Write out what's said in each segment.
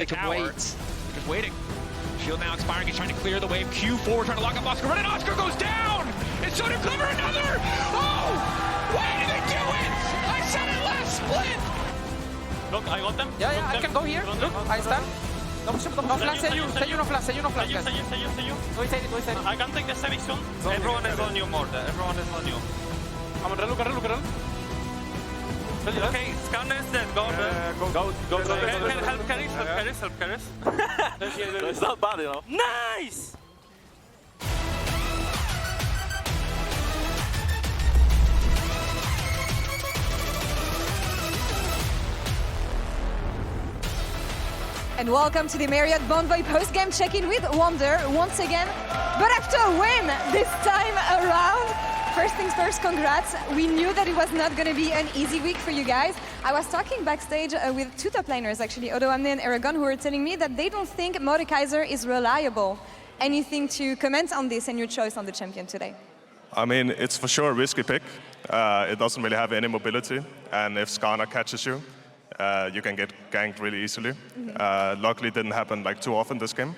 They can wait. They're just waiting. Shield now expiring. He's trying to clear the wave. Q4 trying to lock up Oscar. Run, and Oscar goes down! It's so clever, another! Oh! Why did they do it? I said it last split! Look, I got them. Yeah, I can go here. Look, I stand. No flash, say you no flash, guys. Wait. I can take the Civic soon. Everyone is on you, Morde. Everyone is on you. I'm gonna look. Okay, Scanner is dead. Go. Help carries. It's not bad, you know. Nice! And welcome to the Marriott Bonvoy post-game check-in with Wunder once again. But after a win this time around, first things first, congrats. We knew that it was not going to be an easy week for you guys. I was talking backstage with two top laners, actually, Odoamne and Eragon, who were telling me that they don't think Maokai is reliable. Anything to comment on this and your choice on the champion today? I mean, it's for sure a risky pick. It doesn't really have any mobility, and if Skarner catches you, you can get ganked really easily. Luckily, it didn't happen like too often this game.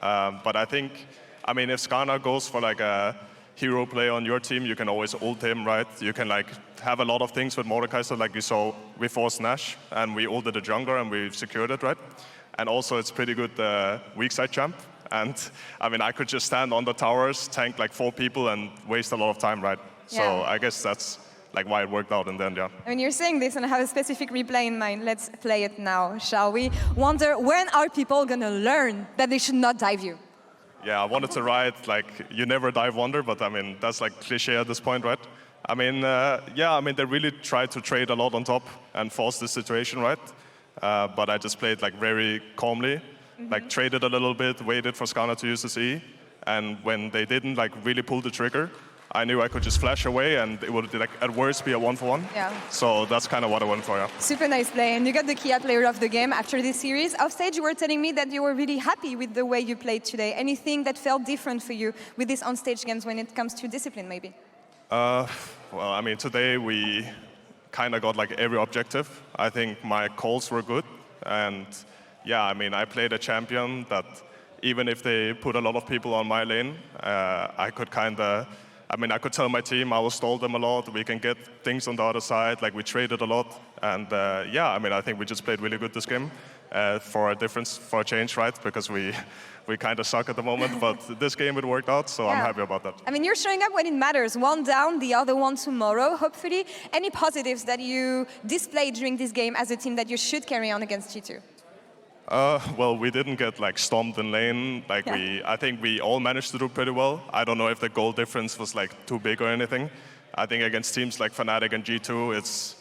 But I think, I mean, if Skarner goes for like a hero play on your team, you can always ult him, right? You can like have a lot of things with Mordekaiser, so like we saw, we forced Nash, and we ulted the jungler, and we secured it, right? And also, it's pretty good weak side jump. And I mean, I could just stand on the towers, tank like 4 people, and waste a lot of time, right? Yeah. So I guess that's like why it worked out in the end, yeah. I mean, you're saying this and I have a specific replay in mind. Let's play it now, shall we? Wonder, when are people gonna learn that they should not dive you? Yeah, I wanted to write, like, you never dive Wunder, but I mean, that's like cliche at this point, right? I mean, yeah, I mean, they really tried to trade a lot on top and force this situation, right? But I just played like very calmly, like traded a little bit, waited for Skarner to use his E, and when they didn't like really pull the trigger, I knew I could just flash away and it would like at worst be a 1-for-1. Yeah. So that's kind of what I went for, yeah. Super nice play, and you got the key player of the game after this series. Offstage, you were telling me that you were really happy with the way you played today. Anything that felt different for you with these on-stage games when it comes to discipline, maybe? Well, I mean, today we kind of got like every objective. I think my calls were good, and yeah, I mean, I played a champion that even if they put a lot of people on my lane, I could kind of, I mean, I could tell my team I will stall them a lot. We can get things on the other side. Like we traded a lot, and yeah, I mean, I think we just played really good this game for a difference, for a change, right? Because we kind of suck at the moment, but this game it worked out, so I'm happy about that. I mean, you're showing up when it matters. One down, the other one tomorrow, hopefully. Any positives that you displayed during this game as a team that you should carry on against G2? Well, we didn't get like stomped in lane. Like I think we all managed to do pretty well. I don't know if the goal difference was like too big or anything. I think against teams like Fnatic and G2, it's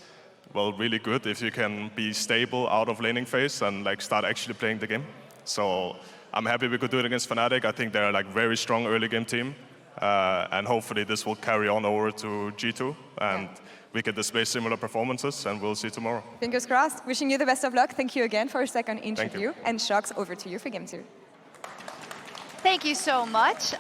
well really good if you can be stable out of laning phase and like start actually playing the game. So I'm happy we could do it against Fnatic. I think they're like very strong early game team, and hopefully this will carry on over to G2 and we can display similar performances, and we'll see tomorrow. Fingers crossed. Wishing you the best of luck. Thank you again for a second interview. And Sjokz, over to you for game 2. Thank you so much.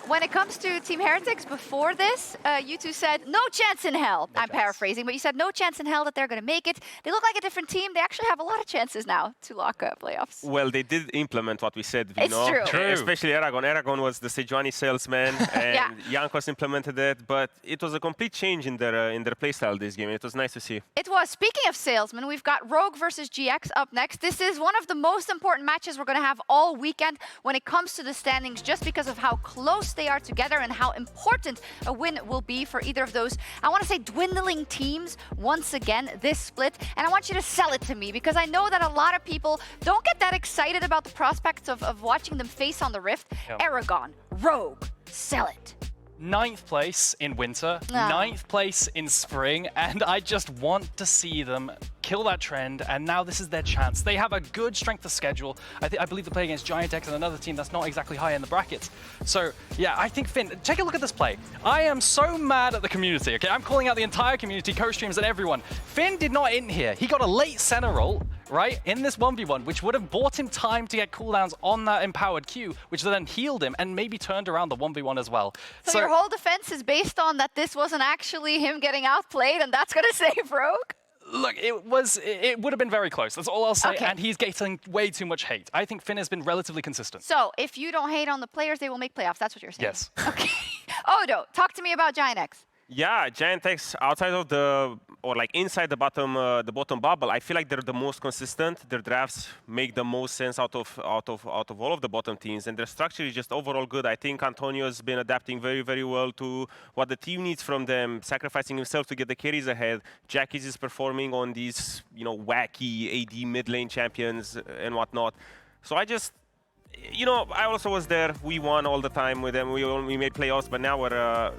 When it comes to Team Heretics, before this, you two said, no chance in hell. I'm paraphrasing, but you said no chance in hell that they're going to make it. They look like a different team. They actually have a lot of chances now to lock up playoffs. Well, they did implement what we said, It's true. Especially Eragon. Eragon was the Sejuani salesman, and GIANTX implemented it, but it was a complete change in their playstyle this game. It was nice to see. It was. Speaking of salesmen, we've got Rogue versus GX up next. This is one of the most important matches we're going to have all weekend when it comes to the standings, just because of how close they are together and how important a win will be for either of those, I want to say, dwindling teams once again this split. And I want you to sell it to me, because I know that a lot of people don't get that excited about the prospects of watching them face on the Rift. Eragon, Rogue, sell it. 9th place in winter, 9th place in spring, and I just want to see them kill that trend, and now this is their chance. They have a good strength of schedule. I believe they play against GIANTX and another team that's not exactly high in the brackets. So yeah, I think Finn, take a look at this play. I am so mad at the community, okay? I'm calling out the entire community, co-streams and everyone. Finn did not in here. He got a late center roll, right, in this 1v1, which would have bought him time to get cooldowns on that empowered Q, which then healed him and maybe turned around the 1v1 as well. So your whole defense is based on that this wasn't actually him getting outplayed, and that's going to save Rogue? Look, it would have been very close. That's all I'll say. Okay. And he's getting way too much hate. I think Finn has been relatively consistent. So if you don't hate on the players, they will make playoffs. That's what you're saying. Yes. Okay. Odo, talk to me about GIANTX. Yeah, GIANTX outside of the, or like inside the bottom bubble, I feel like they're the most consistent. Their drafts make the most sense out of all of the bottom teams, and their structure is just overall good. I think Antonio's been adapting very, very well to what the team needs from them, sacrificing himself to get the carries ahead. Jackie's is performing on these, wacky AD mid lane champions and whatnot. So I just, I also was there. We won all the time with them. We made playoffs, but now we're.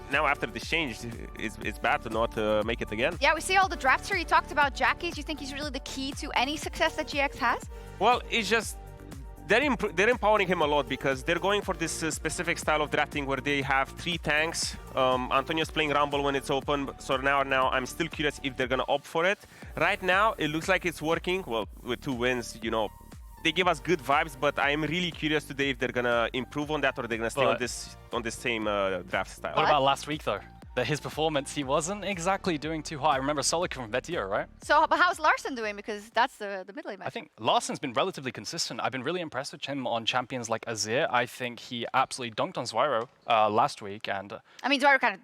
Now after this change, it's bad to not make it again. Yeah, we see all the drafts here. You talked about Jackie's. Do you think he's really the key to any success that GX has? Well, it's just they're empowering him a lot because they're going for this specific style of drafting where they have 3 tanks. Antonio's playing Rumble when it's open, so now I'm still curious if they're gonna opt for it. Right now, it looks like it's working. Well, with 2 wins, they give us good vibes, but I'm really curious today if they're gonna improve on that or they're gonna stay on this same draft style. What about last week though? His performance, he wasn't exactly doing too high. I remember Solic from Vedius, right? So, but how's Larssen doing? Because that's the mid lane match. I think Larssen's been relatively consistent. I've been really impressed with him on champions like Azir. I think he absolutely dunked on Zwyro last week, and I mean, Zwyro kind of.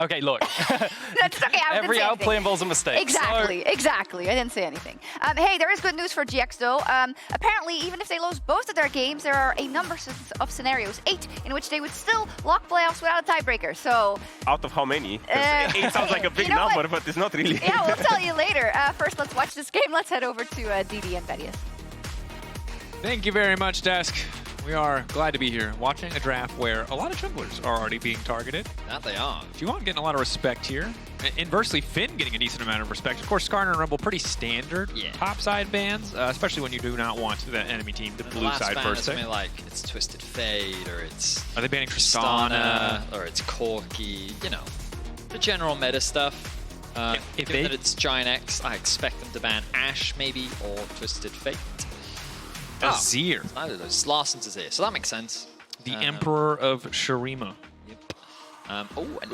Okay, look. That's okay. Every outplay involves a mistake. Exactly. I didn't say anything. Hey, there is good news for GX though. Apparently, even if they lose both of their games, there are a number of scenarios, 8, in which they would still lock playoffs without a tiebreaker. So. Out of how many? 8 sounds like a big number, but it's not really. Yeah, we'll tell you later. First, let's watch this game. Let's head over to DD and Vedius. Thank you very much, Desk. We are glad to be here, watching a draft where a lot of junglers are already being targeted. That they are. Juhan getting a lot of respect here. Inversely, Finn getting a decent amount of respect. Of course, Skarner and Rumble, pretty standard topside bans, especially when you do not want the enemy team, the blue side first. Something like it's Twisted Fate, or it's... Are they banning Tristana? Or it's Corki, the general meta stuff. Given that it's GIANTX, I expect them to ban Ashe, maybe, or Twisted Fate. Azir. Neither of those. Larsen's Azir, so that makes sense. The Emperor of Shurima. Yep. An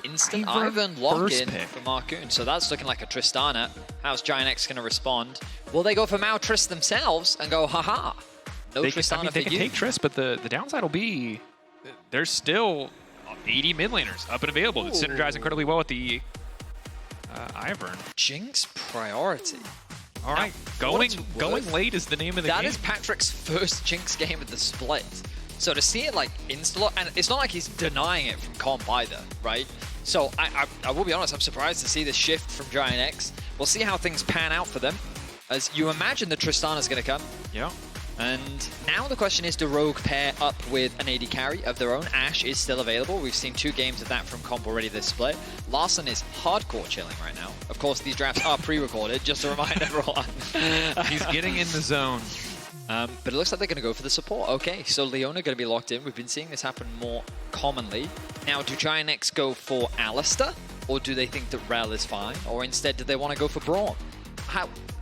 instant Ivern lock-in for Markoon. So that's looking like a Tristana. How's GIANTX going to respond? Will they go for Mao Trist themselves and go, haha, no Tristana they can take Trist, but the downside will be there's still 80 mid laners up and available that synergize incredibly well with the Ivern. Jinx priority. All right, going late is the name of the game. That is Patrik's first Jinx game of the split. So to see it like insta-lock, and it's not like he's denying it from comp either, right? So I will be honest, I'm surprised to see this shift from GIANTX. We'll see how things pan out for them. As you imagine the Tristana's going to come. Yeah. And now the question is, do Rogue pair up with an AD carry of their own? Ashe is still available. We've seen 2 games of that from comp already this split. Larssen is hardcore chilling right now. Of course, these drafts are pre-recorded, just to remind everyone. He's getting in the zone. But it looks like they're going to go for the support. Okay, so Leona going to be locked in. We've been seeing this happen more commonly. Now, do GIANTX go for Alistar? Or do they think that Rel is fine? Or instead, do they want to go for Braum?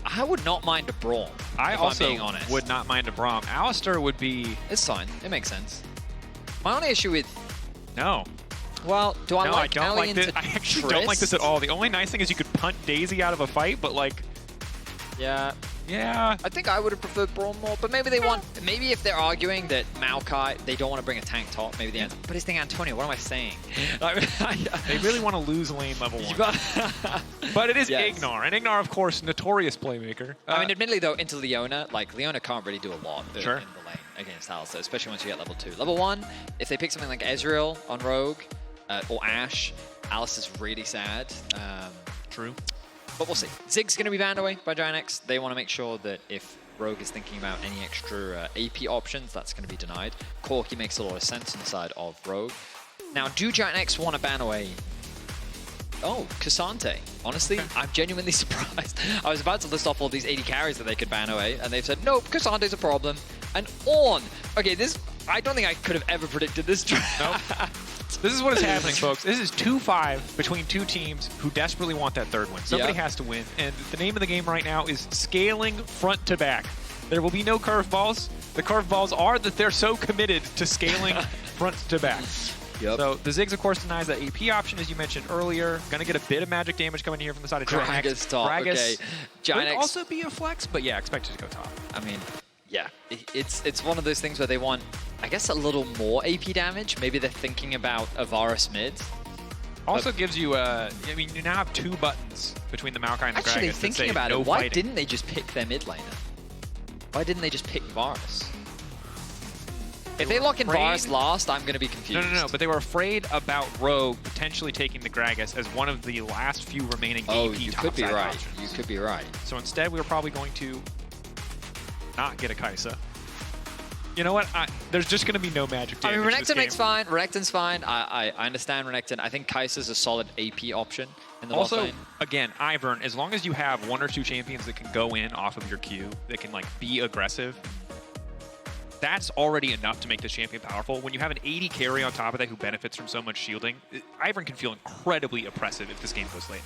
I would not mind a Braum, I if also I'm being honest. would not mind a Braum. Alistar would be... It's fine. It makes sense. My only issue with... No. Well, do I no, like I don't like this. into I actually Trist? don't like this at all. The only nice thing is you could punt Daisy out of a fight, but like... Yeah. Yeah. I think I would have preferred Braum more, but maybe they want... Maybe if they're arguing that Maokai, they don't want to bring a tank top, maybe the... But it's the Antonio, what am I saying? They really want to lose lane level 1. But it is IgNar, and IgNar, of course, notorious playmaker. I mean, admittedly, though, into Leona, like, Leona can't really do a lot in the lane against Alistar, especially once you get level 2. Level 1, if they pick something like Ezreal on Rogue, or Ashe, Alistar's really sad. True. But we'll see. Zig's going to be banned away by GIANTX. They want to make sure that if Rogue is thinking about any extra AP options, that's going to be denied. Corki makes a lot of sense on the side of Rogue. Now, do GIANTX want to ban away... Oh, Cassante. Honestly, I'm genuinely surprised. I was about to list off all these 80 carries that they could ban away, and they've said, nope, Cassante's a problem. And Ornn. Okay, this... I don't think I could have ever predicted this draft. Nope. This is what is happening, folks. This is 2-5 between 2 teams who desperately want that 3rd win. Somebody has to win, and the name of the game right now is scaling front to back. There will be no curveballs. The curveballs are that they're so committed to scaling front to back. Yep. So the Ziggs, of course, denies that AP option, as you mentioned earlier. Going to get a bit of magic damage coming here from the side of GIANTX. Gragas top, okay. Could GIANTX also be a flex, but yeah, expected to go top. I mean, yeah, it's one of those things where they want, I guess, a little more AP damage. Maybe they're thinking about a Varus mid. Also gives you, I mean, you now have 2 buttons between the Maokai and the Gragas. Actually, thinking about it, why fighting. didn't they just pick their mid laner? Why didn't they just pick Varus? If they lock in Varus last, I'm going to be confused. No, but they were afraid about Rogue potentially taking the Gragas as one of the last few remaining AP you top could be side right. options. You could be right. So instead, we were probably going to not get a Kai'Sa. You know what? There's just going to be no magic damage. I mean, Renekton this makes game. fine. Renekton's fine. I understand Renekton. I think Kai'Sa's a solid AP option in the bot Also, lane. again, Ivern, as long as you have 1 or 2 champions that can go in off of your queue, that can like be aggressive, that's already enough to make this champion powerful. When you have an 80 carry on top of that who benefits from so much shielding, Ivern can feel incredibly oppressive if this game goes late.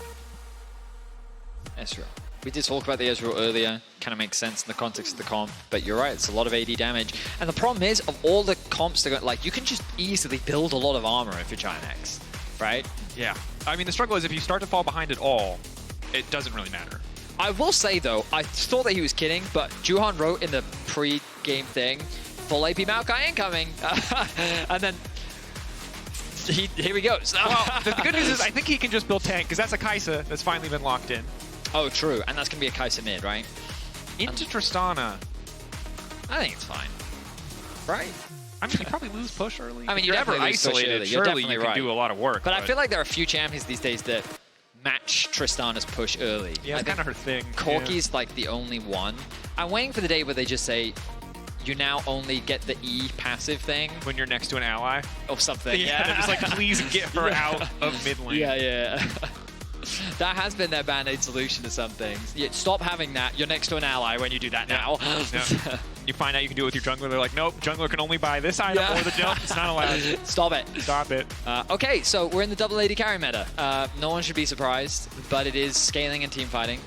Ezreal. We did talk about the Ezreal earlier. Kind of makes sense in the context of the comp, but you're right, it's a lot of AD damage. And the problem is, of all the comps that go, like, you can just easily build a lot of armor if you're GIANTX, right? Yeah. I mean, the struggle is if you start to fall behind at all, it doesn't really matter. I will say, though, I thought that he was kidding, but Juhan wrote in the pre-game thing, full AP Maokai incoming, and then here he goes. Well, the good news is I think he can just build tank, because that's a Kai'Sa that's finally been locked in. Oh, true, and that's going to be a Kai'Sa mid, right? Into Tristana. I think it's fine, right? I mean, you probably lose push early. I mean, if you you're ever definitely lose push isolated, early. You're surely definitely you can right. do a lot of work. But I feel like there are a few champions these days that match Tristana's push early. Yeah, it's kind of her thing. Corki's like the only one. I'm waiting for the day where they just say, you now only get the E passive thing. When you're next to an ally. Or something. Yeah, they're just like, please get her out of mid lane. Yeah. That has been their band-aid solution to some things. Yeah, stop having that. You're next to an ally when you do that now. Yeah. You find out you can do it with your jungler. They're like, nope, jungler can only buy this item or the jump. It's not allowed. Stop it. Stop it. Okay, so we're in the double AD carry meta. No one should be surprised, but it is scaling and team fighting.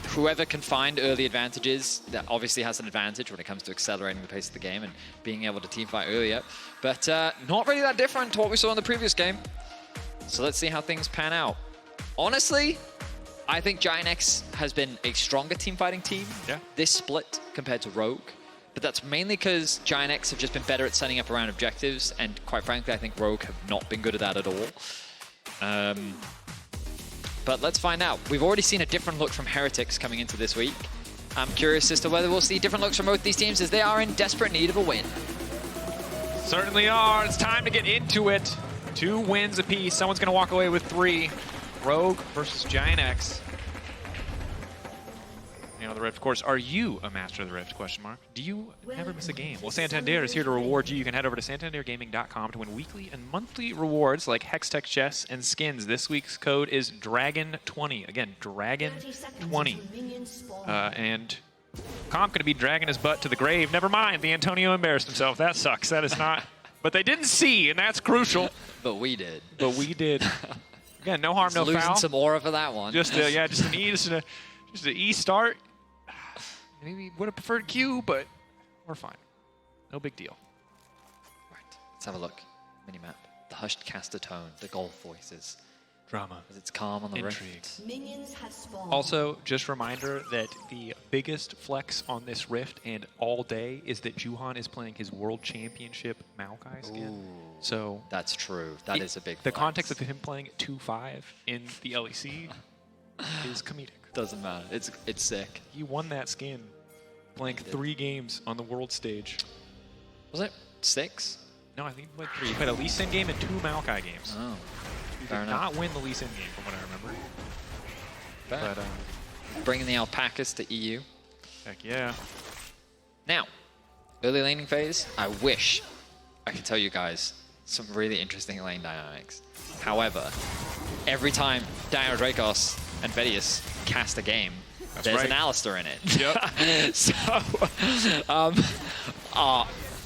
Whoever can find early advantages, that obviously has an advantage when it comes to accelerating the pace of the game and being able to team fight earlier. But not really that different to what we saw in the previous game. So let's see how things pan out. Honestly, I think GIANTX has been a stronger team fighting team this split compared to Rogue. But that's mainly because GIANTX have just been better at setting up around objectives. And quite frankly, I think Rogue have not been good at that at all. But let's find out. We've already seen a different look from Heretics coming into this week. I'm curious as to whether we'll see different looks from both these teams as they are in desperate need of a win. Certainly are. It's time to get into it. 2 wins apiece. Someone's going to walk away with 3. Rogue versus GIANTX. You know, the Rift, of course. Are you a master of the Rift? Question mark. Do you never miss a game? Well, Santander is here to reward you. You can head over to santandergaming.com to win weekly and monthly rewards like Hextech chests and skins. This week's code is Dragon20. Again, Dragon20. And Comp going to be dragging his butt to the grave. Never mind, the Antonio embarrassed himself. That sucks. That is not. But they didn't see, and that's crucial. But we did. But we did. Again, no harm, no losing foul. Some aura for that one. Just an E, just an E start. Maybe would have preferred Q, but we're fine. No big deal. Right, let's have a look. Minimap. The hushed caster tone, the golf voices. Drama. As it's calm on the Intrigue. Rift. Minions have spawned. Also, just reminder that the biggest flex on this Rift and all day is that Juhan is playing his World Championship Maokai skin. Ooh, so that's true. That is a big The flex. context of him playing at 2-5 in the LEC is comedic. Doesn't matter. It's sick. He won that skin playing 3 games on the world stage. Was it 6? No, I think he played 3. He played a Lee Sin game and 2 Maokai games. Oh. He Fair did enough. not win the Lee Sin game, from what I remember. But, bringing the alpacas to EU. heck yeah. Now, early laning phase, I wish I could tell you guys some really interesting lane dynamics. However, every time Drakos and Vedius cast a game, there's an Alistar in it. Yep. So,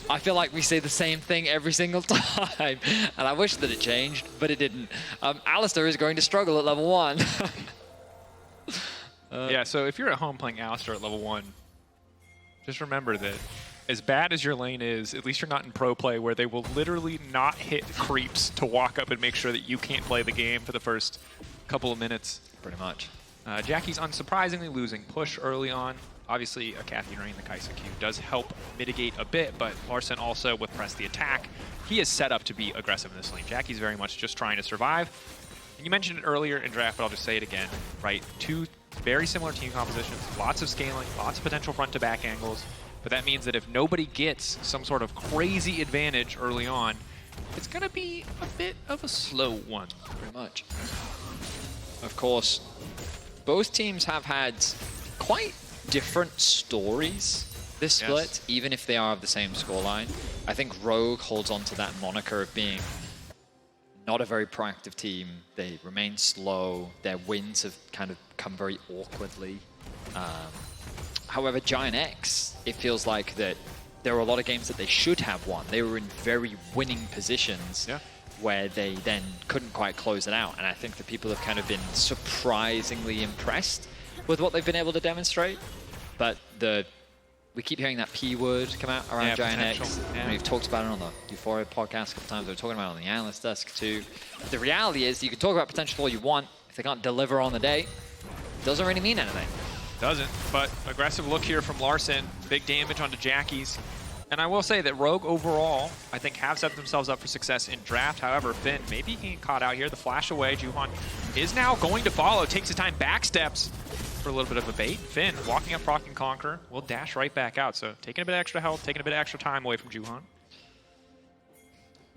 I feel like we say the same thing every single time, and I wish that it changed, but it didn't. Alistar is going to struggle at level 1. Yeah, so if you're at home playing Alistar at level 1, just remember that as bad as your lane is, at least you're not in pro play where they will literally not hit creeps to walk up and make sure that you can't play the game for the first couple of minutes. Pretty much. Jackie's unsurprisingly losing push early on. Obviously, a Cathy Rain, the Kai'Sa Q, does help mitigate a bit, but Larssen also, with press the attack, he is set up to be aggressive in this lane. Jackie's very much just trying to survive. And you mentioned it earlier in draft, but I'll just say it again, right? Two very similar team compositions, lots of scaling, lots of potential front-to-back angles, but that means that if nobody gets some sort of crazy advantage early on, it's going to be a bit of a slow one. Pretty much. Of course, both teams have had quite different stories this split, even if they are of the same scoreline. I think Rogue holds on to that moniker of being not a very proactive team. They remain slow. Their wins have kind of come very awkwardly. However, GIANTX, it feels like that there were a lot of games that they should have won. They were in very winning positions where they then couldn't quite close it out. And I think that people have kind of been surprisingly impressed with what they've been able to demonstrate. But we keep hearing that P word come out around GIANTX. And we've talked about it on the Euphoria podcast a couple times. We're talking about it on the Analyst desk too. The reality is you can talk about potential all you want. If they can't deliver on the day, it doesn't really mean anything. Doesn't, but aggressive look here from Larssen. Big damage onto Jackie's. And I will say that Rogue overall, I think, have set themselves up for success in draft. However, Finn, maybe he can get caught out here. The flash away. Juhan is now going to follow. Takes his time, backsteps for a little bit of a bait. Finn walking up, proc and conquer, will dash right back out. So taking a bit of extra health, taking a bit of extra time away from Juhan.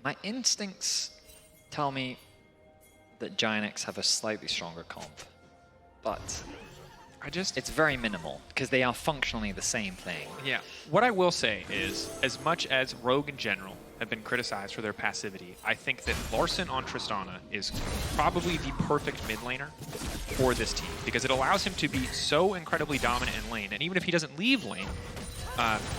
My instincts tell me that GIANTX have a slightly stronger comp, but it's very minimal because they are functionally the same thing. Yeah. What I will say is, as much as Rogue in general have been criticized for their passivity, I think that Larssen on Tristana is probably the perfect mid laner for this team because it allows him to be so incredibly dominant in lane. And even if he doesn't leave lane,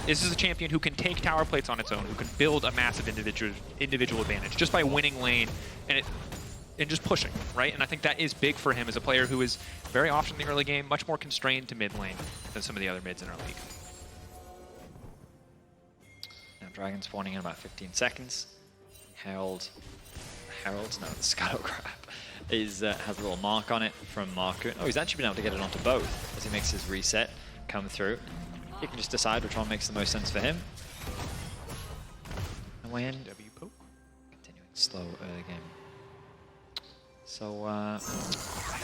this is a champion who can take tower plates on its own, who can build a massive individual advantage just by winning lane and just pushing, right? And I think that is big for him as a player who is very often in the early game much more constrained to mid lane than some of the other mids in our league. Now Dragon spawning in about 15 seconds. The Scuttle Crab has a little mark on it from Markoon. Oh, he's actually been able to get it onto both as he makes his reset come through. He can just decide which one makes the most sense for him. And we end continuing slow early game. So,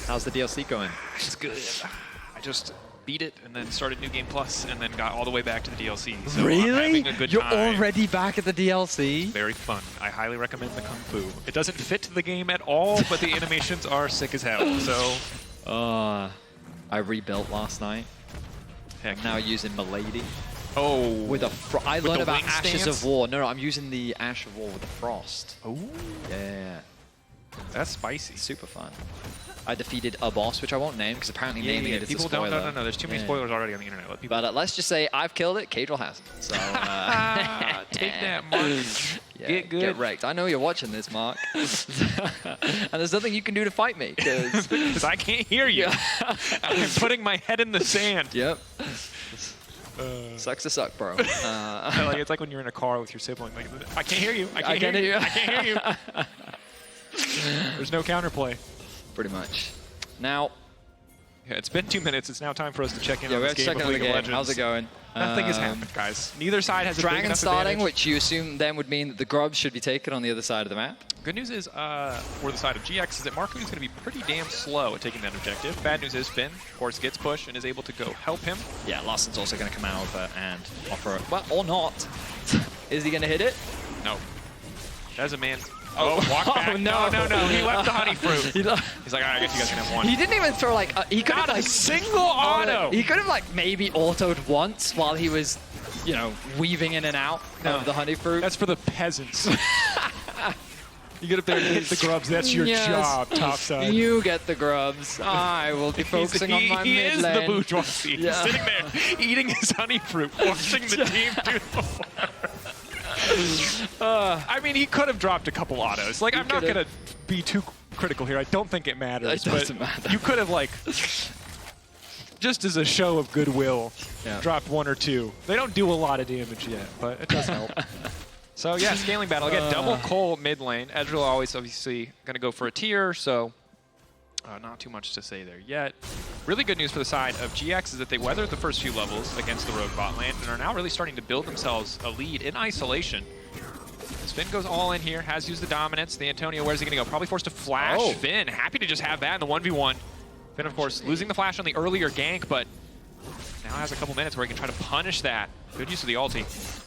how's the DLC going? It's good. I just beat it and then started New Game Plus and then got all the way back to the DLC. So really? I'm having a good You're time. already back at the DLC? Very fun. I highly recommend the Kung Fu. It doesn't fit to the game at all, but the animations are sick as hell. So, I rebuilt last night. I'm now using Milady. Oh, with I learned about Ashes of War. No, I'm using the Ash of War with the Frost. Oh, yeah. That's spicy. Super fun. I defeated a boss, which I won't name because apparently naming it is a spoiler. No. There's too many spoilers already on the internet. Let people but let's just say I've killed it. Cadril hasn't. So take that, Mark. Get good. Get wrecked. I know you're watching this, Mark. And there's nothing you can do to fight me because I can't hear you. I'm putting my head in the sand. Yep. Sucks to suck, bro. It's like when you're in a car with your sibling. Like, I can't hear you. I can't hear you. I can't hear you. There's no counterplay. Pretty much. Now, it's been 2 minutes. It's now time for us to check in on we this have to game check of in on the League of game. Legends. How's it going? Nothing has happened, guys. Neither side has a Dragon big enough starting, advantage. which you assume then would mean that the grubs should be taken on the other side of the map. Good news is, for the side of GX, is that Markoon is going to be pretty damn slow at taking that objective. Bad news is Finn, of course, gets pushed and is able to go help him. Yeah, Larssen's also going to come out over and offer it. Well, or not. Is he going to hit it? No. That's a man. Oh, walk back. No. He left the honey fruit. He's like, all right, I guess you guys can have one. He didn't even throw like, he could have Not like a single auto. He could have like maybe autoed once while he was, you know, weaving in and out of the honey fruit. That's for the peasants. You get up there and hit the grubs. That's your job, topside. You get the grubs. I will be focusing on my He mid is lane. the bourgeoisie. He's sitting there eating his honey fruit, watching the team do the work. I mean, he could have dropped a couple autos. Like, I'm not going to be too critical here. I don't think it matters. It doesn't matter. You could have, like, just as a show of goodwill, dropped 1 or 2. They don't do a lot of damage yet, but it does help. So yeah, scaling battle. Again, double Cole mid lane. Ezreal always obviously going to go for a tier, so not too much to say there yet. Really good news for the side of GX is that they weathered the first few levels against the Rogue bot lane and are now really starting to build themselves a lead in isolation. As Finn goes all in here, has used the dominance. The Antonio, where's he going to go? Probably forced to flash. Finn, happy to just have that in the 1v1. Finn, of course, losing the flash on the earlier gank, but now has a couple minutes where he can try to punish that. Good use of the ulti.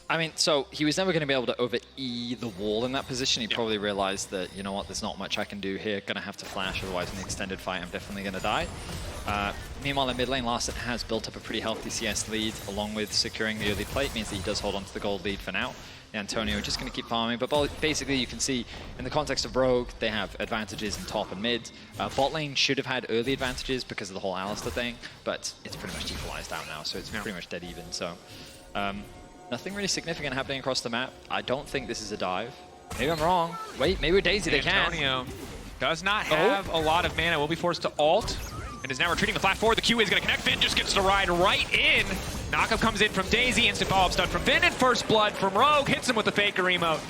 I mean, so he was never going to be able to over-E the wall in that position. He probably realized that, you know what, there's not much I can do here. Gonna have to flash, otherwise in the extended fight, I'm definitely gonna die. Meanwhile, in mid lane, Larssen has built up a pretty healthy CS lead, along with securing the early plate, means that he does hold on to the gold lead for now. Antonio just going to keep farming, but basically you can see in the context of Rogue, they have advantages in top and mid. Bot lane should have had early advantages because of the whole Alistar thing, but it's pretty much equalized out now, so it's pretty much dead even. So nothing really significant happening across the map. I don't think this is a dive. Maybe I'm wrong. Wait, maybe with Daisy they can. Antonio does not have a lot of mana, will be forced to ult, and is now retreating the flat forward. The Q is going to connect. Finn just gets to ride right in. Knockup comes in from Daisy, instant follow-up stun from Finn, and first blood from Rogue hits him with the FLICKR emote.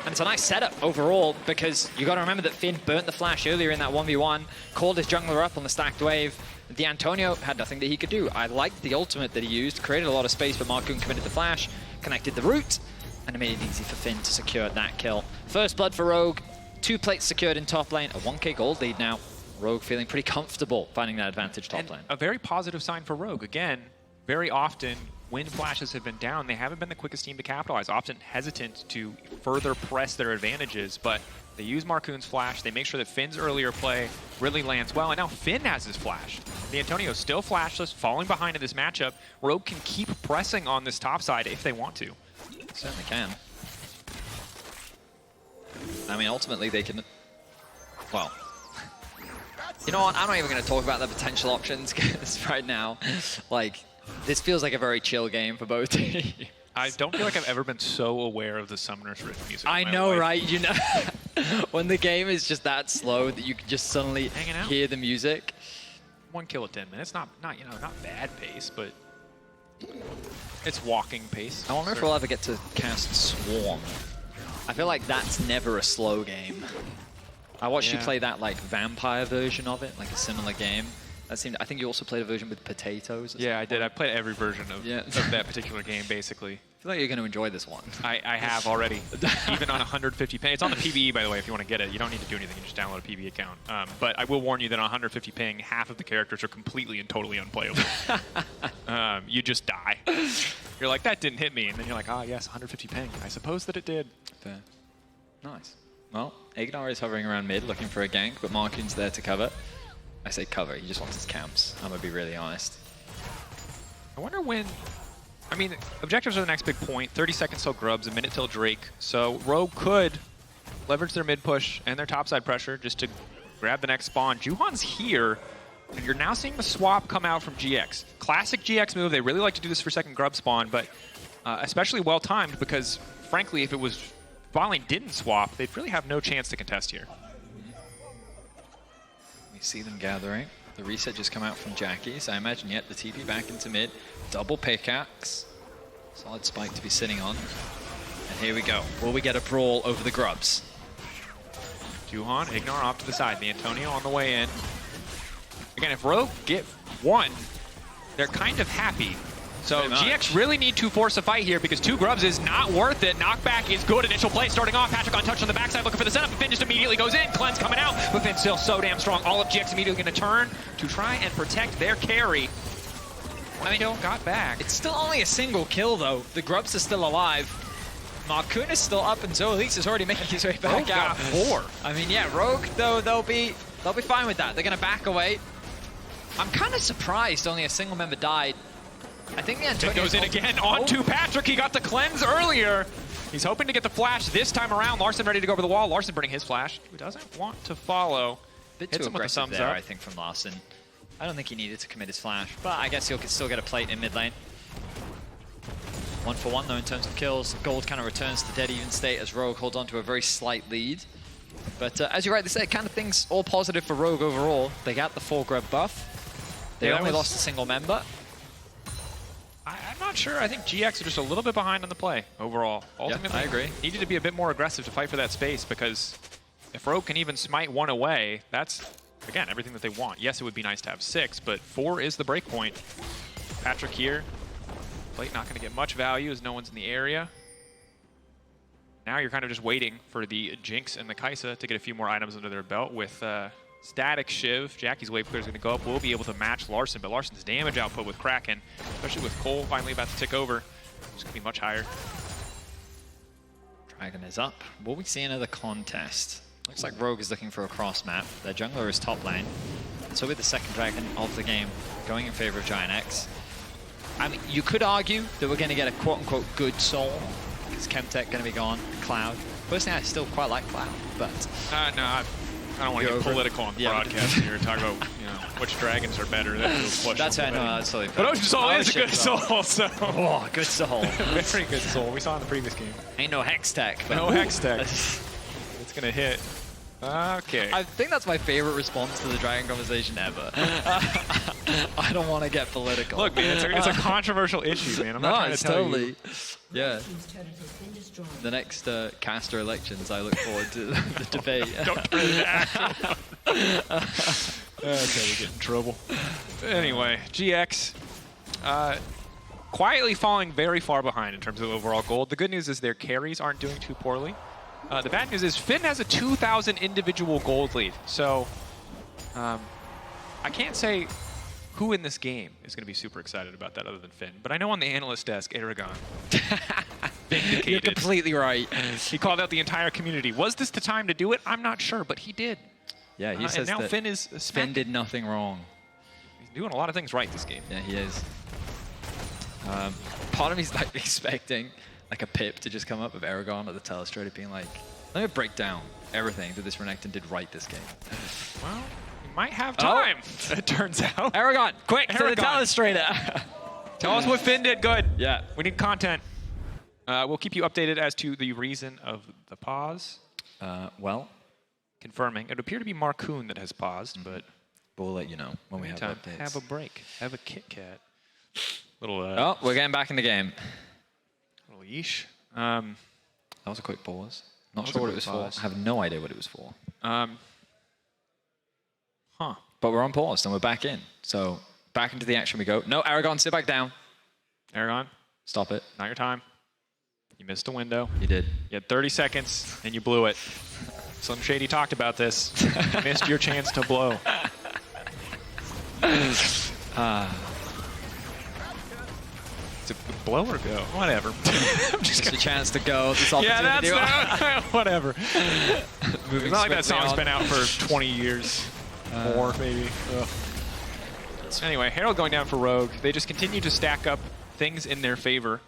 And it's a nice setup overall, because you got to remember that Finn burnt the flash earlier in that 1v1, called his jungler up on the stacked wave. The Antonio had nothing that he could do. I liked the ultimate that he used, created a lot of space, but Markoon committed the flash, connected the root, and it made it easy for Finn to secure that kill. First blood for Rogue, 2 plates secured in top lane, a 1k gold lead now. Rogue feeling pretty comfortable finding that advantage top lane. A very positive sign for Rogue. Again, very often when flashes have been down, they haven't been the quickest team to capitalize, often hesitant to further press their advantages, but they use Markoon's flash, they make sure that Finn's earlier play really lands well, and now Finn has his flash. The Antonio still flashless, falling behind in this matchup. Rogue can keep pressing on this top side if they want to. Certainly can. I mean, ultimately they can, well, you know what, I'm not even going to talk about the potential options, because right now, like, this feels like a very chill game for both teams. I don't feel like I've ever been so aware of the Summoner's Rift music. I know, life. Right? You know, when the game is just that slow that you can just suddenly hear the music. 1 kill at 10 minutes, not you know, not bad pace, but it's walking pace. I wonder if we'll ever get to cast Swarm. I feel like that's never a slow game. I watched you play that like vampire version of it, like a similar game. That seemed. I think you also played a version with potatoes. Yeah, I did. I played every version of that particular game, basically. I feel like you're going to enjoy this one. I have already, even on 150 ping. It's on the PBE, by the way, if you want to get it. You don't need to do anything. You just download a PBE account. But I will warn you that on 150 ping, half of the characters are completely and totally unplayable. You just die. You're like, that didn't hit me. And then you're like, ah, yes, 150 ping. I suppose that it did. Fair. Nice. Well, IgNar is hovering around mid, looking for a gank, but Markoon's there to cover. I say cover, he just wants his camps. I'm going to be really honest. I wonder when... I mean, objectives are the next big point. 30 seconds till Grubs, a minute till Drake. So Rogue could leverage their mid push and their topside pressure just to grab the next spawn. Juhan's here, and you're now seeing the swap come out from GX. Classic GX move. They really like to do this for second Grub spawn, but especially well-timed because, frankly, if it was bot lane didn't swap, they'd really have no chance to contest here. We see them gathering. The reset just come out from Jackie's. I imagine yet the TP back into mid. Double pickaxe. Solid spike to be sitting on. And here we go. Will we get a brawl over the Grubs? Juhan, IgNar off to the side. The Antonio on the way in. Again, if Rogue get one, they're kind of happy. So GX really need to force a fight here because 2 Grubs is not worth it. Knockback is good. Initial play starting off. Patrik on touch on the backside looking for the setup. Finn just immediately goes in. Cleanse coming out. But Finn's still so damn strong. All of GX immediately going to turn to try and protect their carry. I mean, got back. It's still only a single kill though. The Grubs are still alive. Markoon is still up and Zoelys is already making his way back Rogue out. Got 4. I mean, yeah, Rogue though, they'll be fine with that. They're going to back away. I'm kind of surprised only a single member died. I think the Antonio goes in again onto Patrik. He got the cleanse earlier. He's hoping to get the flash this time around. Larssen ready to go over the wall. Larssen bringing his flash. Who doesn't want to follow. Bit too aggressive there, I think, from Larssen. I don't think he needed to commit his flash, but I guess he'll still get a plate in mid lane. 1 for 1 though in terms of kills. Gold kind of returns to dead even state as Rogue holds on to a very slight lead. But as you rightly said, kind of things all positive for Rogue overall. They got the 4 Grub buff. They only lost a single member. I'm not sure. I think GX are just a little bit behind on the play overall. Ultimately, I agree. Needed to be a bit more aggressive to fight for that space, because if Rogue can even smite one away, that's, again, everything that they want. Yes, it would be nice to have 6, but 4 is the break point. Patrik here. Plate not going to get much value as no one's in the area. Now you're kind of just waiting for the Jinx and the Kai'Sa to get a few more items under their belt with Static Shiv. Jackie's wave clear is going to go up. We'll be able to match Larssen, but Larsen's damage output with Kraken, especially with Cole finally about to tick over, it's going to be much higher. Dragon is up. Will we see another contest? Looks like Rogue is looking for a cross map. Their jungler is top lane. So with the second dragon of the game going in favor of GIANTX. I mean, you could argue that we're going to get a quote-unquote good soul, because Chemtech going to be gone, Cloud. Personally, I still quite like Cloud, but... No, I don't want to get political on the broadcast here and talk about, you know, which dragons are better. That's fair, no, that's totally fair. But Ocean Soul is a good soul, so... Oh, good soul. Very good soul. We saw in the previous game. Ain't no Hex Tech. But no Hex Tech. It's going to hit. Okay. I think that's my favorite response to the Dragon conversation ever. I don't want to get political. Look, man, it's a controversial issue, man. I'm not trying to tell you. Yeah. The next caster elections, I look forward to the debate. Don't turn it into actual. Okay, we get in trouble. Anyway, GX quietly falling very far behind in terms of overall gold. The good news is their carries aren't doing too poorly. The bad news is Finn has a 2,000 individual gold lead, so I can't say who in this game is going to be super excited about that other than Finn. But I know on the analyst desk, Eragon vindicated. You're completely right. He called out the entire community. Was this the time to do it? I'm not sure, but he did. Yeah, he says and now that Finn is Finn did nothing wrong. He's doing a lot of things right this game. Yeah, he is. Part of me's like expecting like a pip to just come up with Eragon at the telestrator being like, let me break down everything that this Renekton did right this game. Well, we might have time, it turns out. Eragon, quick, to the telestrator. Tell us what Finn did good. Yeah. We need content. We'll keep you updated as to the reason of the pause. Well, confirming. It would appear to be Markoon that has paused, but we'll let you know when we have updates. Have a break. Have a Kit Kat. Little. Oh, we're getting back in the game. Little yeesh. That was a quick pause. Not sure what it was for. I have no idea what it was for. But we're on pause and we're back in. So back into the action we go. No, Eragon, sit back down. Eragon. Stop it. Not your time. You missed a window. You did. You had 30 seconds and you blew it. Some Shady talked about this. You missed your chance to blow. It's a blow or go? Whatever. Just a chance to go. This yeah, that's not, whatever. It's not like that song's been out for 20 years. More, maybe. Ugh. Anyway, Herald going down for Rogue. They just continue to stack up things in their favor.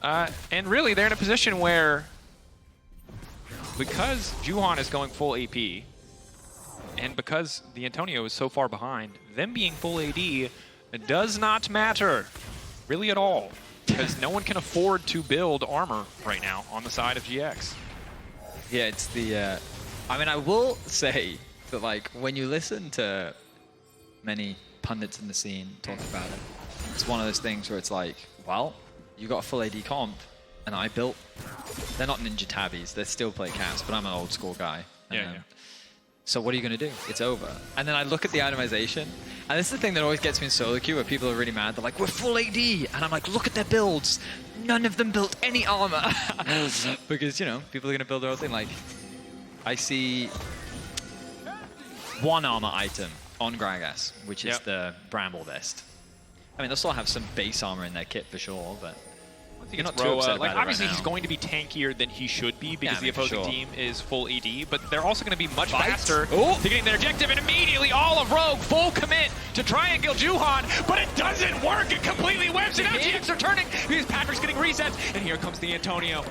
And really, they're in a position where, because Juhan is going full AP, and because the Antonio is so far behind, them being full AD does not matter. Really at all, because no one can afford to build armor right now on the side of GX. Yeah, it's the, I mean, I will say that, like, when you listen to many pundits in the scene talk about it, it's one of those things where it's like, well, you got a full AD comp, and I built, they're not ninja tabbies, they still play caps, but I'm an old school guy. Yeah. So what are you going to do? It's over. And then I look at the itemization, and this is the thing that always gets me in solo queue, where people are really mad. They're like, we're full AD. And I'm like, look at their builds. None of them built any armor. Because, you know, people are going to build their own thing. Like, I see one armor item on Gragas, which is the Bramble Vest. I mean, they'll still have some base armor in their kit for sure, but you're not too upset about it obviously right he's now. going to be tankier than he should be because the for opposing sure. team is full AD, but they're also going to be much faster to getting their objective, and immediately all of Rogue full commit to try and kill Juhan, but it doesn't work. It completely whips it out. GX are turning because Patrick's getting resets, and here comes the Antonio.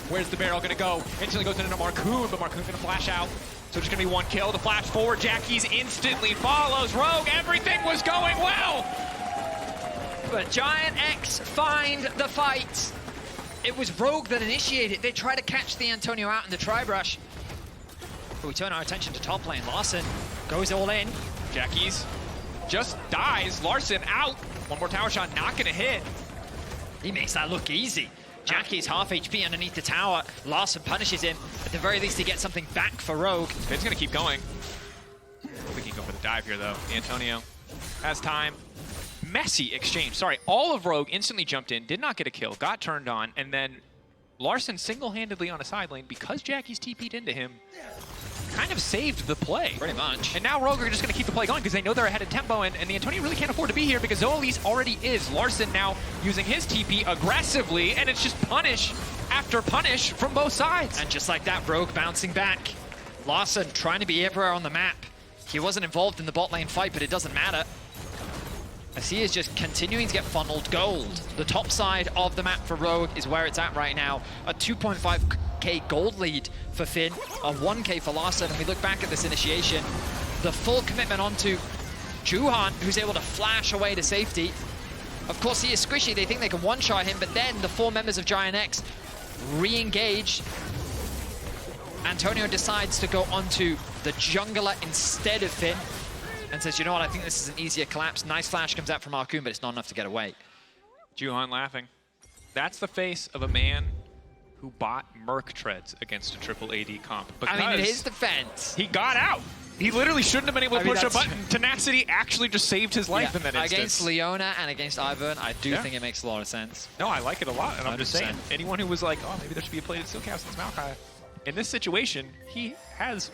Where's the barrel going to go? Instantly goes into Markoon, but Markoon's going to flash out. So there's going to be one kill. The flash forward, Jackie's instantly follows Rogue. Everything was going well. But GIANTX find the fight. It was Rogue that initiated. They try to catch the Antonio out in the tri-brush. But we turn our attention to top lane. Larssen goes all in. Jackie's just dies. Larssen out. One more tower shot, not gonna hit. He makes that look easy. Jackie's half HP underneath the tower. Larssen punishes him. At the very least, he gets something back for Rogue. Finn's gonna keep going. We can go for the dive here, though. Antonio has time. Messy exchange. Sorry, all of Rogue instantly jumped in, did not get a kill, got turned on, and then Larssen single-handedly on a side lane, because Jackie's TP'd into him, kind of saved the play. Pretty much. And now Rogue are just going to keep the play going because they know they're ahead in tempo, and the Antonio really can't afford to be here because Zoelys already is. Larssen now using his TP aggressively, and it's just punish after punish from both sides. And just like that, Rogue bouncing back. Larssen trying to be everywhere on the map. He wasn't involved in the bot lane fight, but it doesn't matter, as he is just continuing to get funneled gold. The top side of the map for Rogue is where it's at right now. A 2.5k gold lead for Finn, a 1k for Larssen, and we look back at this initiation. The full commitment onto Juhan, who's able to flash away to safety. Of course, he is squishy. They think they can one-shot him, but then the 4 members of GIANTX re-engage. Antonio decides to go onto the jungler instead of Finn, and says, you know what, I think this is an easier collapse. Nice flash comes out from Markoon, but it's not enough to get away. Juhan laughing. That's the face of a man who bought Merc treads against a triple AD comp. I mean, in his defense, he got out. He literally shouldn't have been able to push a button. Tenacity actually just saved his life in that instance. Against Leona and against Ivern, I do think it makes a lot of sense. No, I like it a lot, and I'm just 100%. saying, anyone who was like, oh, maybe there should be a play to still cast this Maokai. In this situation, he has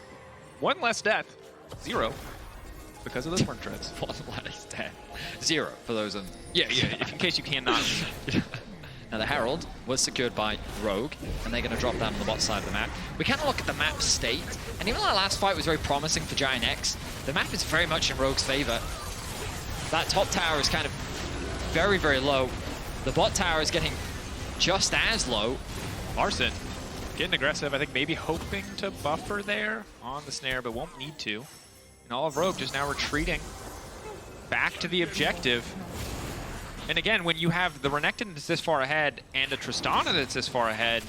1 less death, 0, because of those Merc treads. 1 less death. 0 for those in... Yeah, if in case you cannot. Now the Herald was secured by Rogue, and they're going to drop down on the bot side of the map. We kind of look at the map state, and even though the last fight was very promising for GIANTX, the map is very much in Rogue's favor. That top tower is kind of very, very low. The bot tower is getting just as low. Larssen getting aggressive, I think maybe hoping to buffer there on the snare, but won't need to. And all of Rogue just now retreating back to the objective. And again, when you have the Renekton that's this far ahead and a Tristana that's this far ahead,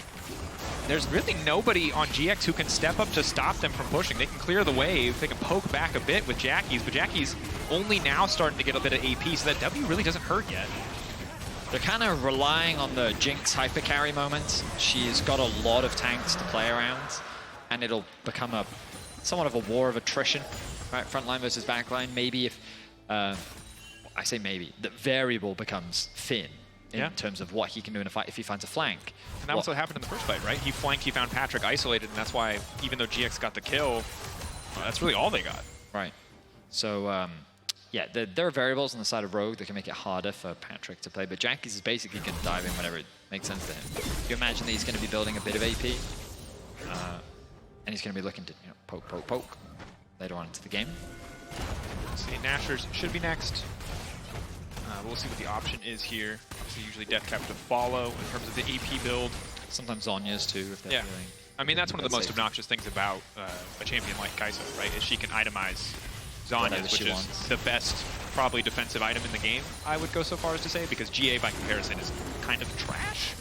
there's really nobody on GX who can step up to stop them from pushing. They can clear the wave, they can poke back a bit with Jackie's, but Jackie's only now starting to get a bit of AP, so that W really doesn't hurt yet. They're kind of relying on the Jinx hyper carry moment. She's got a lot of tanks to play around, and it'll become a somewhat of a war of attrition, right? Front line versus back line. Maybe if, I say maybe, the variable becomes Finn in terms of what he can do in a fight if he finds a flank. And that was what happened in the first fight, right? He flanked, he found Patrik isolated, and that's why, even though GX got the kill, that's really all they got. Right. So, yeah, there are variables on the side of Rogue that can make it harder for Patrik to play, but Jackie's is basically going to dive in whenever it makes sense to him. You imagine that he's going to be building a bit of AP, and he's going to be looking to poke, poke, poke later on into the game. See, Nashers should be next. We'll see what the option is here. Obviously, usually Death Cap to follow in terms of the AP build. Sometimes Zonya's too, if they're feeling. I mean, that's one of the most obnoxious things about a champion like Kai'Sa, right? Is she can itemize Zonya's, which is the best, probably defensive item in the game, I would go so far as to say, because GA by comparison is kind of trash.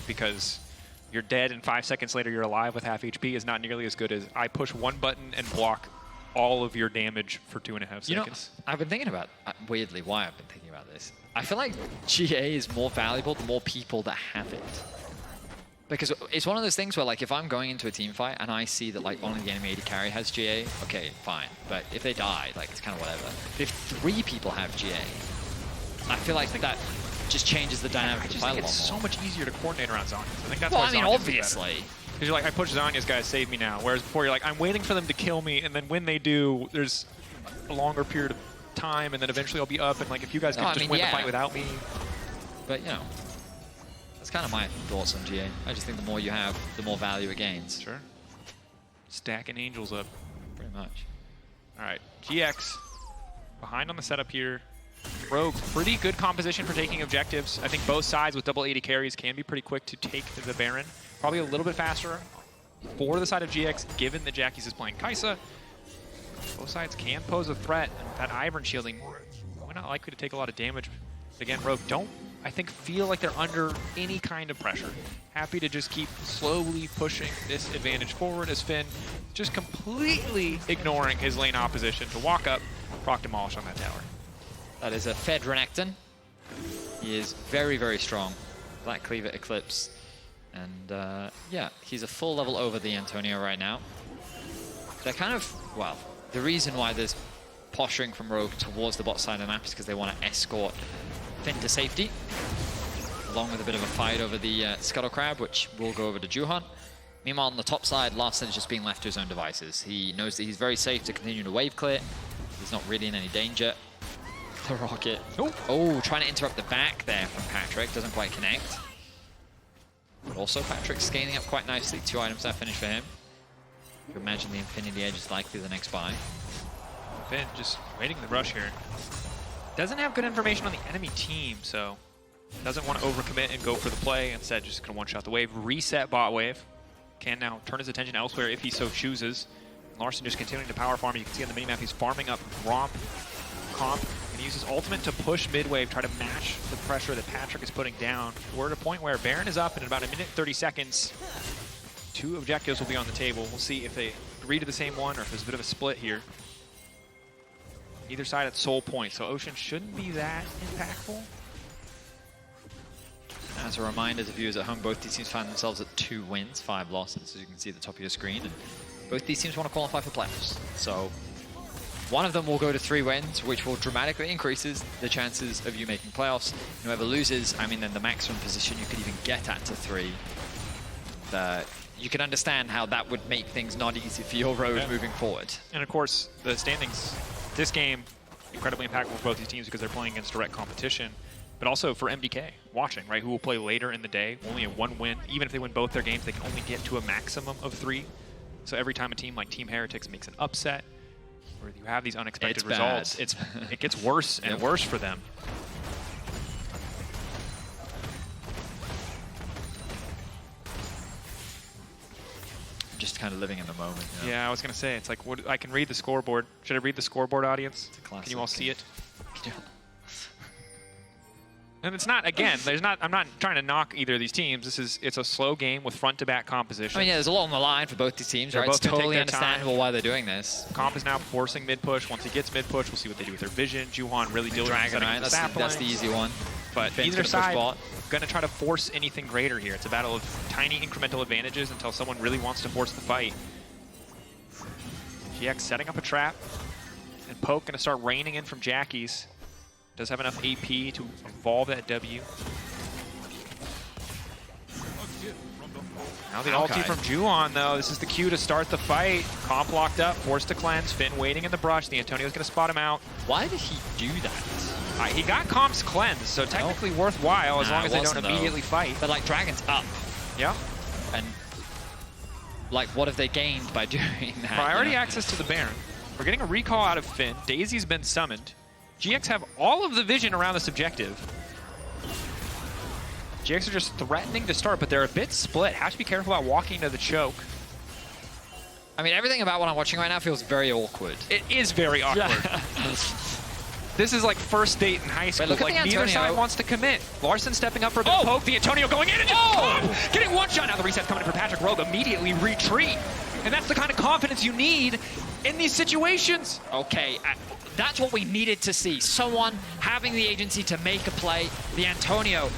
Because you're dead and 5 seconds later you're alive with half HP is not nearly as good as I push 1 button and block all of your damage for 2.5 seconds. You know, I've been thinking about, weirdly, why I've been thinking about this. I feel like GA is more valuable the more people that have it. Because it's one of those things where, like, if I'm going into a team fight and I see that, like, only the enemy AD carry has GA, okay, fine. But if they die, like, it's kind of whatever. But if 3 people have GA, I feel like that just changes the dynamic of the fight a lot more. It's so much easier to coordinate around Zonya's. I think that's well, why I mean, Zonya's obviously. Because you're like, I push Zonya's, guys, save me now. Whereas before you're like, I'm waiting for them to kill me, and then when they do, there's a longer period of time, and then eventually I'll be up, and like, if you guys can just win the fight without me. But, you know, that's kind of my thoughts on GA. I just think the more you have, the more value it gains. Sure. Stacking angels up. Pretty much. All right, GX behind on the setup here. Rogue, pretty good composition for taking objectives. I think both sides with double 80 carries can be pretty quick to take the Baron. Probably a little bit faster for the side of GX, given that Jackie's is playing Kai'Sa. Both sides can pose a threat, and that Ivern shielding, we're not likely to take a lot of damage. Again, Rogue, don't I think, feel like they're under any kind of pressure. Happy to just keep slowly pushing this advantage forward as Finn just completely ignoring his lane opposition to walk up, proc demolish on that tower. That is a fed Renekton. He is very, very strong. Black Cleaver Eclipse. And yeah, he's a full level over the Antonio right now. They're kind of, well, the reason why there's posturing from Rogue towards the bot side of the map is because they want to escort Finn to safety, along with a bit of a fight over the Scuttle Crab, which will go over to Juhan. Meanwhile, on the top side, Larssen is just being left to his own devices. He knows that he's very safe to continue to wave clear. He's not really in any danger. The rocket. Oh, trying to interrupt the back there from Patrik. Doesn't quite connect. But also, Patrick scaling up quite nicely. 2 items that finish for him. You can imagine the Infinity Edge is likely the next buy. Finn just waiting the rush here. Doesn't have good information on the enemy team, so doesn't want to overcommit and go for the play. Instead, just going to one-shot the wave, reset bot wave. Can now turn his attention elsewhere if he so chooses. Larssen just continuing to power farm. You can see on the minimap he's farming up Romp, Comp, and he uses ultimate to push mid-wave, try to match the pressure that Patrik is putting down. We're at a point where Baron is up in about 1 minute 30 seconds. 2 objectives will be on the table. We'll see if they agree to the same one or if there's a bit of a split here. Either side at soul point, so Ocean shouldn't be that impactful. As a reminder to viewers at home, both these teams find themselves at 2 wins, 5 losses, as you can see at the top of your screen. And both these teams want to qualify for playoffs. So one of them will go to 3 wins, which will dramatically increases the chances of you making playoffs. And whoever loses, I mean, then the maximum position you could even get at to 3. You can understand how that would make things not easy for your road moving forward. And of course, the standings, this game, incredibly impactful for both these teams because they're playing against direct competition. But also for MDK, watching, right, who will play later in the day, only a 1 win. Even if they win both their games, they can only get to a maximum of 3. So every time a team like Team Heretics makes an upset, where you have these unexpected results, it gets worse and worse for them. Just kind of living in the moment. You know? Yeah, I was going to say, it's like, I can read the scoreboard. Should I read the scoreboard, audience? It's a classic. Can you all see it? And it's not, again, I'm not trying to knock either of these teams. It's a slow game with front-to-back composition. I mean, yeah, there's a lot on the line for both these teams, right? It's totally understandable why they're doing this. Comp is now forcing mid-push. Once he gets mid-push, we'll see what they do with their vision. Juhan really dealing with setting up the sap that's the easy one. But either side going to try to force anything greater here. It's a battle of tiny incremental advantages until someone really wants to force the fight. GX setting up a trap. And Poke going to start raining in from Jackie's. Does have enough AP to evolve that W. Now the ulti from Juhan, though. This is the cue to start the fight. Comp locked up, forced to cleanse. Finn waiting in the brush. The Antonio's going to spot him out. Why did he do that? He got Comp's cleanse, so technically worthwhile as long as they don't immediately fight. But like Dragon's up. Yeah. And like what have they gained by doing that? Priority access to the Baron. We're getting a recall out of Finn. Daisy's been summoned. GX have all of the vision around this objective. GX are just threatening to start, but they're a bit split. Have to be careful about walking into the choke. I mean, everything about what I'm watching right now feels very awkward. It is very awkward. This is like first date in high school. Wait, like neither side wants to commit. Larssen stepping up for the poke. The Antonio going in and just getting one shot. Now the reset's coming in for Patrik. Rogue immediately retreat. And that's the kind of confidence you need in these situations. Okay, that's what we needed to see. Someone having the agency to make a play. The Antonio,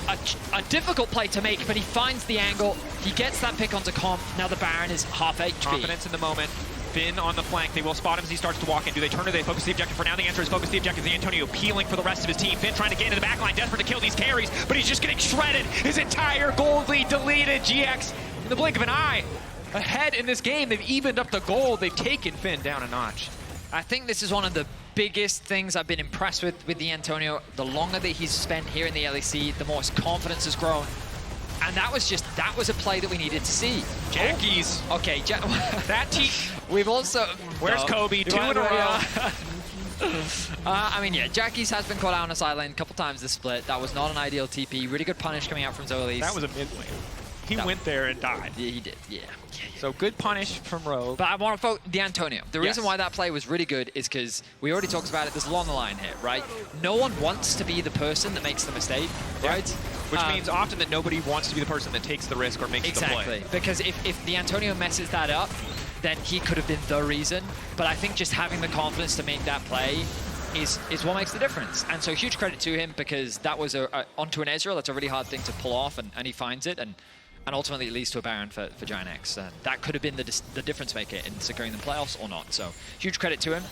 a difficult play to make, but he finds the angle. He gets that pick onto Comp. Now the Baron is half HP. Confidence in the moment. Finn on the flank. They will spot him as he starts to walk in. Do they turn or they focus the objective? For now, the answer is focus the objective. The Antonio peeling for the rest of his team. Finn trying to get into the back line, desperate to kill these carries, but he's just getting shredded. His entire gold lead deleted. GX, in the blink of an eye, ahead in this game. They've evened up the gold. They've taken Finn down a notch. I think this is one of the biggest things I've been impressed with the Antonio. The longer that he's spent here in the LEC, the more his confidence has grown. And that was a play that we needed to see. Jackie's. Oh. Okay, that team. We've also... Where's Kobe? 2 in a row. I mean, yeah, Jackie's has been caught out on a side lane a couple times this split. That was not an ideal TP. Really good punish coming out from Zoelys. That was a mid lane. He went there and died. Yeah, he did. Yeah. So good punish from Rogue. But I want to vote the Antonio. The reason why that play was really good is because we already talked about it. There's a lot on the line here, right? No one wants to be the person that makes the mistake, right? Which means often that nobody wants to be the person that takes the risk or makes the play. Exactly. Because if the Antonio messes that up, then he could have been the reason. But I think just having the confidence to make that play is what makes the difference. And so huge credit to him, because that was onto an Ezreal. That's a really hard thing to pull off, and he finds it. And ultimately it leads to a Baron for GIANTX. That could have been the difference maker in securing the playoffs or not. So huge credit to him.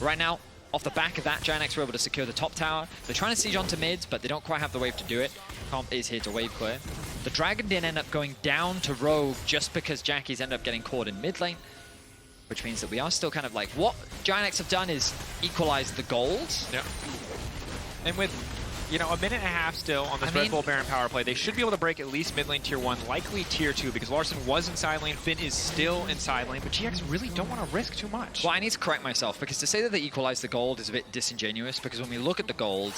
Right now, off the back of that, GIANTX were able to secure the top tower. They're trying to siege onto mids, but they don't quite have the wave to do it. Comp is here to wave clear. The Dragon didn't end up going down to Rogue just because Jackie's ended up getting caught in mid lane, which means that we are still kind of like, what GIANTX have done is equalize the gold. Yeah. And with, you know, a minute and a half still on this Red Bull Baron power play, they should be able to break at least mid lane tier 1, likely tier 2, because Larssen was in side lane, Finn is still in side lane, but GX really don't want to risk too much. Well, I need to correct myself, because to say that they equalized the gold is a bit disingenuous, because when we look at the gold,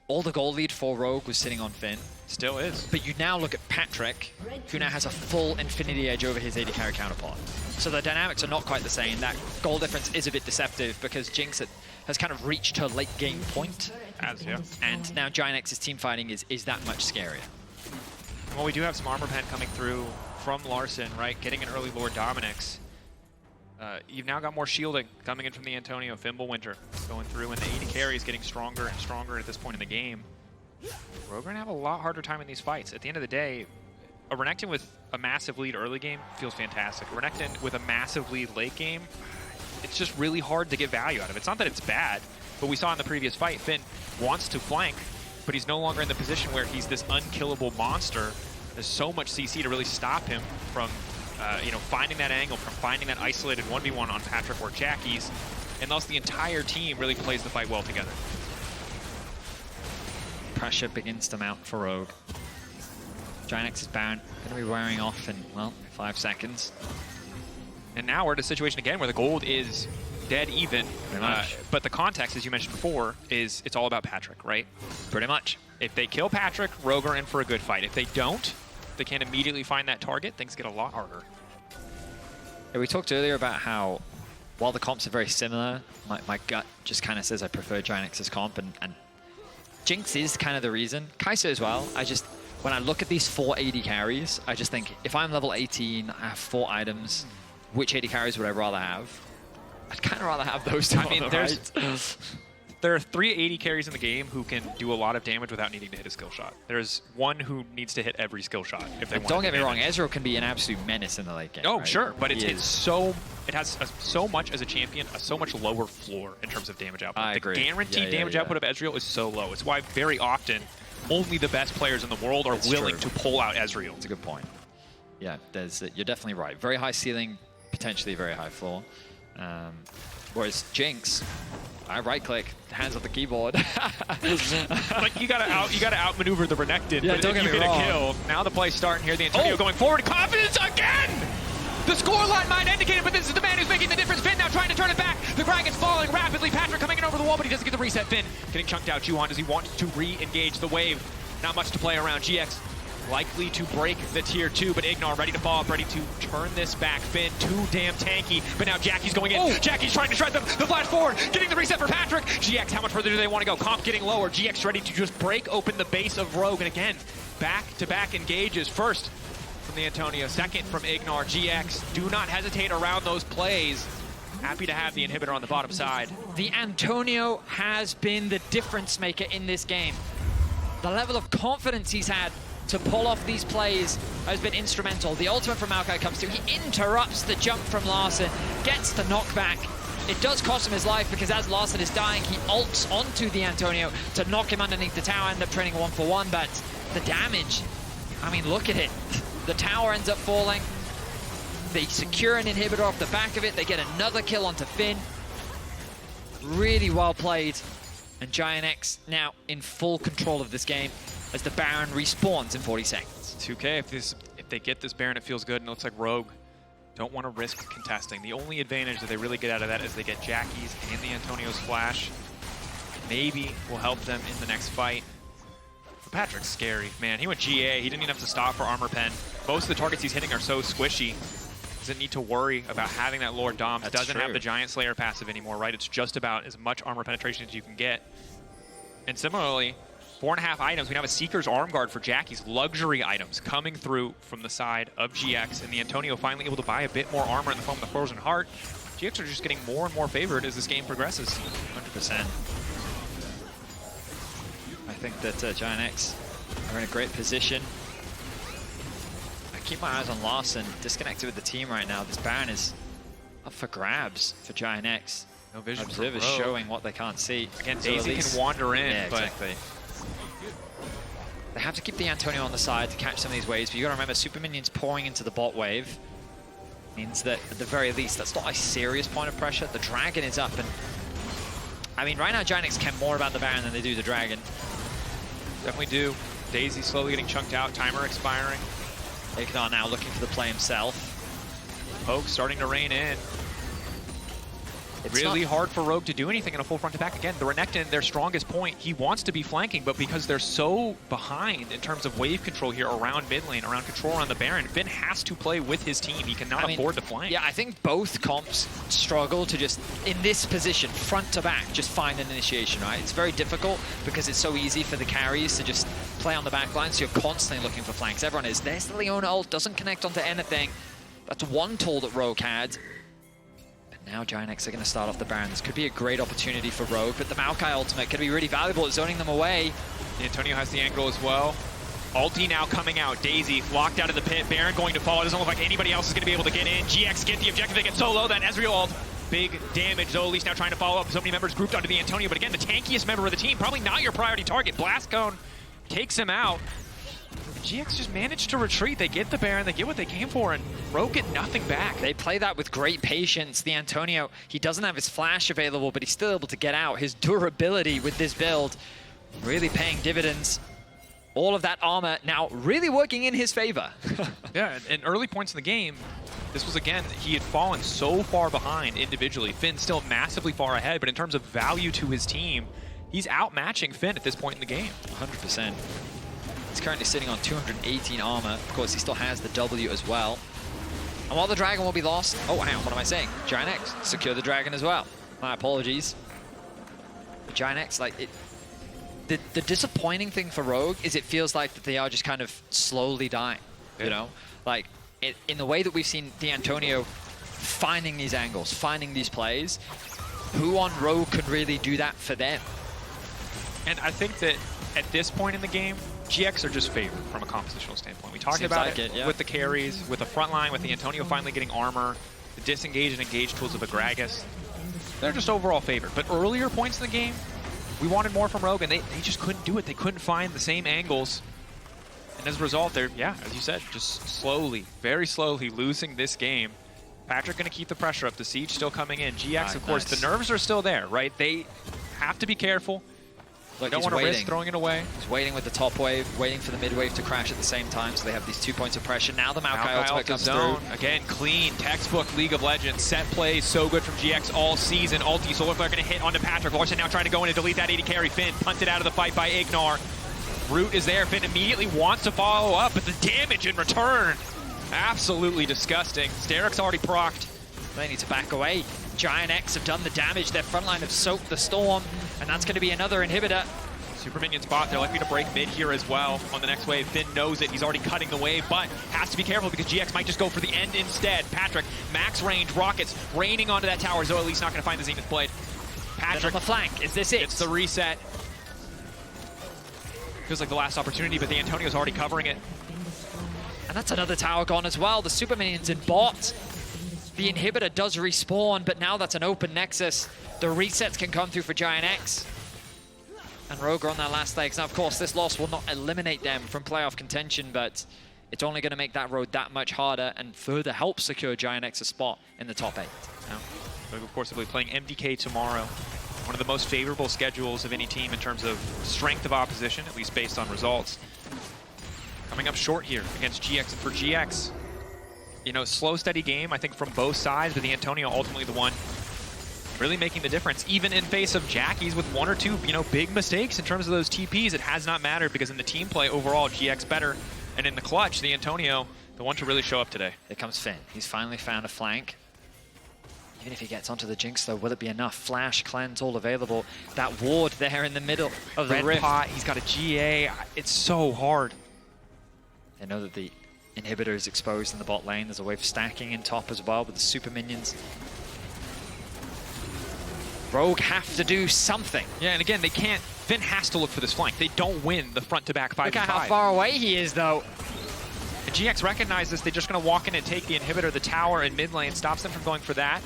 all the gold lead for Rogue was sitting on Finn. Still is. But you now look at Patrik, who now has a full infinity edge over his AD carry counterpart. So the dynamics are not quite the same. That goal difference is a bit deceptive because Jinx has kind of reached her late game point. And now GIANTX's team fighting is that much scarier. Well, we do have some armor pen coming through from Larssen, right? Getting an early Lord Dominix. You've now got more shielding coming in from the Antonio. Fimble Winter going through, and the AD carry is getting stronger and stronger at this point in the game. Rogue are going to have a lot harder time in these fights. At the end of the day, a Renekton with a massive lead early game feels fantastic. A Renekton with a massive lead late game, it's just really hard to get value out of. It's not that it's bad, but we saw in the previous fight, Finn wants to flank, but he's no longer in the position where he's this unkillable monster. There's so much CC to really stop him from you know, finding that angle, from finding that isolated 1v1 on Patrik or Jackie's, and thus the entire team really plays the fight well together. Pressure begins to mount for Rogue. GIANTX's Baron going to be wearing off in, well, 5 seconds. And now we're in a situation again where the gold is dead even, but the context, as you mentioned before, is it's all about Patrik, right? Pretty much. If they kill Patrik, Rogue are in for a good fight. If they don't, they can't immediately find that target, things get a lot harder. Yeah, we talked earlier about how, while the comps are very similar, my gut just kind of says I prefer GIANTX's comp, and Jinx is kind of the reason. Kai'Sa as well. When I look at these 4 AD carries, I just think, if I'm level 18, I have 4 items, which AD carries would I rather have? I'd kind of rather have those two. I mean, there are 3 AD carries in the game who can do a lot of damage without needing to hit a skill shot. There's one who needs to hit every skill shot if they want. Don't get me wrong, Ezreal can be an absolute menace in the late game. Oh, right? sure, but it has so much as a champion, a so much lower floor in terms of damage output. I agree. The guaranteed damage output of Ezreal is so low. It's why very often only the best players in the world are willing to pull out Ezreal. That's a good point. Yeah, you're definitely right. Very high ceiling, potentially very high floor. Whereas Jinx, I right-click, hands off the keyboard. Like you gotta outmaneuver the Renekton, yeah, but don't if you get me get wrong. a kill, now the play's starting here. The Antonio going forward, confidence again! The scoreline might indicate it, but this is the man who's making the difference. Finn now trying to turn it back. The Gragas falling rapidly. Patrik coming in over the wall, but he doesn't get the reset. Finn getting chunked out. Juhan, does he want to re-engage the wave? Not much to play around. GX likely to break the tier 2, but IgNar ready to fall up, ready to turn this back. Finn too damn tanky, but now Jackie's going in. Jackie's trying to shred them. The flash forward, getting the reset for Patrik. GX, how much further do they want to go? Comp getting lower. GX ready to just break open the base of Rogue, and again, back-to-back engages. First from the Antonio, second from IgNar. GX, do not hesitate around those plays. Happy to have the inhibitor on the bottom side. The Antonio has been the difference maker in this game. The level of confidence he's had to pull off these plays has been instrumental. The ultimate from Maokai comes through. He interrupts the jump from Larssen, gets the knockback. It does cost him his life because as Larssen is dying, he ults onto the Antonio to knock him underneath the tower, end up training 1-for-1, but the damage, I mean, look at it. The tower ends up falling. They secure an inhibitor off the back of it. They get another kill onto Finn. Really well played. And GIANTX now in full control of this game as the Baron respawns in 40 seconds. 2K, if they get this Baron, it feels good, and it looks like Rogue don't want to risk contesting. The only advantage that they really get out of that is they get Jackie's and the Antonio's flash. Maybe will help them in the next fight. But Patrik's scary, man. He went GA. He didn't even have to stop for armor pen. Most of the targets he's hitting are so squishy. Doesn't need to worry about having that Lord Doms. That's doesn't true. have the Giant Slayer passive anymore, right? It's just about as much armor penetration as you can get. And similarly, 4.5 items. We now have a Seeker's Arm Guard for Jackie's luxury items coming through from the side of GX. And the Antonio finally able to buy a bit more armor in the form of the Frozen Heart. GX are just getting more and more favored as this game progresses. 100%. I think that GIANTX are in a great position. I keep my eyes on Larssen, disconnected with the team right now. This Baron is up for grabs for GIANTX. No vision. Observers showing what they can't see. Again, Daisy can wander in, yeah, but exactly. They have to keep the Antonio on the side to catch some of these waves, but you gotta remember, super minions pouring into the bot wave means that at the very least, that's not a serious point of pressure. The Dragon is up, and I mean, right now, GIANTX care more about the Baron than they do the Dragon. definitely do. Daisy slowly getting chunked out, timer expiring. IgNar now looking for the play himself. Poke starting to rein in. It's really not hard for Rogue to do anything in a full front to back. Again, the Renekton, their strongest point, he wants to be flanking, but because they're so behind in terms of wave control here around mid lane, around control around the Baron, Finn has to play with his team. He cannot afford to flank. Yeah, I think both comps struggle to just, in this position, front to back, just find an initiation, right? It's very difficult because it's so easy for the carries to just play on the back line, so you're constantly looking for flanks. Everyone is. There's the Leona ult, doesn't connect onto anything. That's one tool that Rogue had. Now GIANTX are going to start off the Baron. This could be a great opportunity for Rogue, but the Maokai ultimate could be really valuable at zoning them away. The Antonio has the angle as well. Ulti now coming out. Daisy locked out of the pit. Baron going to fall. It doesn't look like anybody else is going to be able to get in. GX get the objective. They get solo. That Ezreal ult. Big damage. Zoelys now trying to follow up. So many members grouped onto the Antonio, but again, the tankiest member of the team. Probably not your priority target. Blast Cone takes him out. GX just managed to retreat. They get the Baron, they get what they came for, and Rogue get nothing back. They play that with great patience. The Antonio, he doesn't have his flash available, but he's still able to get out. His durability with this build really paying dividends. All of that armor now really working in his favor. Yeah, and early points in the game, this was, again, he had fallen so far behind individually. Finn still massively far ahead, but in terms of value to his team, he's outmatching Finn at this point in the game. 100%. He's currently sitting on 218 armor. Of course, he still has the W as well. And while the Dragon will be lost... Oh, hang on, what am I saying? GIANTX, secure the Dragon as well. My apologies. But GIANTX, like, the disappointing thing for Rogue is it feels like that they are just kind of slowly dying, you know? Like, in the way that we've seen the Antonio finding these angles, finding these plays, who on Rogue could really do that for them? And I think that at this point in the game, GX are just favored from a compositional standpoint. We talked about like it, with the carries, with the front line, with the Antonio finally getting armor, the disengage and engage tools of a Gragas. They're just overall favored. But earlier points in the game, we wanted more from Rogue, and they just couldn't do it. They couldn't find the same angles. And as a result, they're, yeah, as you said, just slowly, very slowly losing this game. Patrik going to keep the pressure up. The siege still coming in. GX, of course, the nerves are still there, right? They have to be careful. Look, don't want to risk throwing it away. He's waiting with the top wave, waiting for the mid wave to crash at the same time, so they have these 2 points of pressure. Now the Maokai ultimate comes through. Again, clean, textbook League of Legends. Set plays so good from GX all season. Ulti, Solar Flare going to hit onto Patrik. Larssen now trying to go in and delete that AD carry. Finn punted out of the fight by IgNar. Root is there. Finn immediately wants to follow up, but the damage in return, absolutely disgusting. Sterik's already procced. They need to back away. GIANTX have done the damage. Their front line have soaked the storm, and that's going to be another inhibitor. Super minion spot. They're likely to break mid here as well on the next wave. Finn knows it. He's already cutting the wave, but has to be careful because GX might just go for the end instead. Patrik, max range, rockets raining onto that tower. Zoelys not going to find the Zenith Blade. Patrik on the flank. Is this it? It's the reset. Feels like the last opportunity, but the Antonio's already covering it. And that's another tower gone as well. The super minions in bot. The inhibitor does respawn, but now that's an open nexus. The resets can come through for GIANTX. And Rogue are on their last legs. Now, of course, this loss will not eliminate them from playoff contention, but it's only going to make that road that much harder and further help secure GIANTX a spot in the top 8. Now, Rogue, of course, will be playing MDK tomorrow. One of the most favorable schedules of any team in terms of strength of opposition, at least based on results. Coming up short here against GX. And for GX, you know, slow, steady game, I think, from both sides, but the Antonio ultimately the one really making the difference, even in face of Jackies with one or two, big mistakes in terms of those TPs. It has not mattered because in the team play overall, GX better, and in the clutch, the Antonio, the one to really show up today. Here comes Finn. He's finally found a flank. Even if he gets onto the Jinx, though, will it be enough? Flash, cleanse, all available. That ward there in the middle of the Red rift. pot, he's got a GA. It's so hard. They know that the inhibitor is exposed in the bot lane. There's a wave stacking in top as well with the super minions. Rogue have to do something. Yeah, and again, they can't. Finn has to look for this flank. They don't win the front-to-back 5v5. Look at how far away he is, though. And GX recognize this. They're just going to walk in and take the inhibitor. The tower in mid lane stops them from going for that.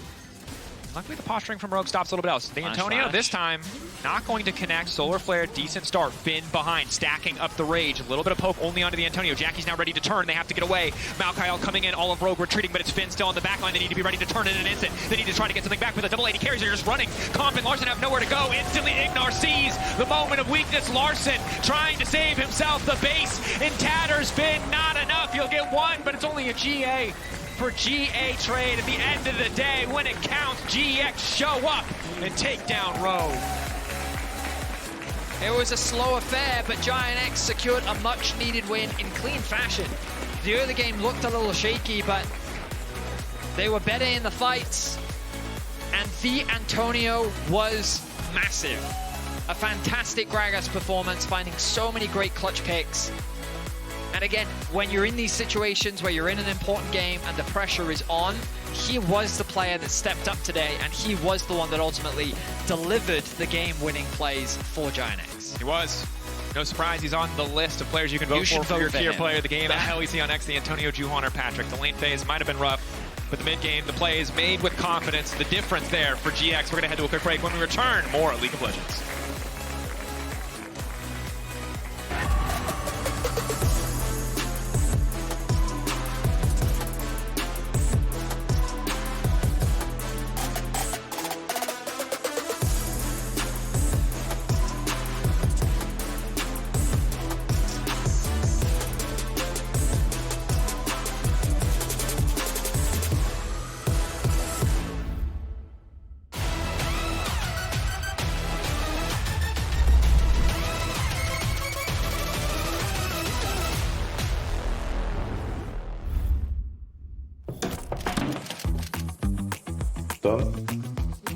Luckily, the posturing from Rogue stops a little bit else. The Antonio, this time, not going to connect. Solar Flare, decent start. Finn behind, stacking up the rage. A little bit of poke only onto the Antonio. Jackie's now ready to turn. They have to get away. Maokai all coming in, all of Rogue retreating, but it's Finn still on the back line. They need to be ready to turn in an instant. They need to try to get something back with a double AD carries. They're just running. Comp and Larssen have nowhere to go. Instantly, IgNar sees the moment of weakness. Larssen trying to save himself. The base in tatters. Finn, not enough. You'll get one, but it's only a GA. For GA trade at the end of the day, when it counts, GX show up and take down Rogue. It was a slow affair, but GIANTX secured a much-needed win in clean fashion. The early game looked a little shaky, but they were better in the fights. And the Antonio was massive. A fantastic Gragas performance, finding so many great clutch picks. And again, when you're in these situations where you're in an important game and the pressure is on, he was the player that stepped up today, and he was the one that ultimately delivered the game-winning plays for GIANTX. He was. No surprise, he's on the list of players you can vote for your tier player of the game. At LEC on X, the Antonio, Juhan, or Patrik. The lane phase might have been rough, but the mid-game, the play is made with confidence. The difference there for GX. We're going to head to a quick break. When we return, more League of Legends.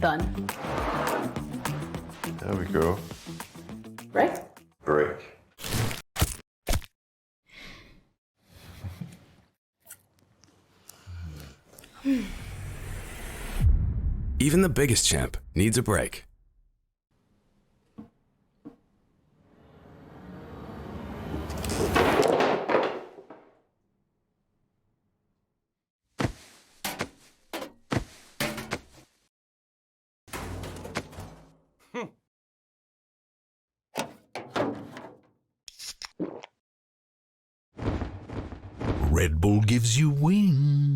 Done. There we go. Right? Break. Even the biggest champ needs a break. Red Bull gives you wings.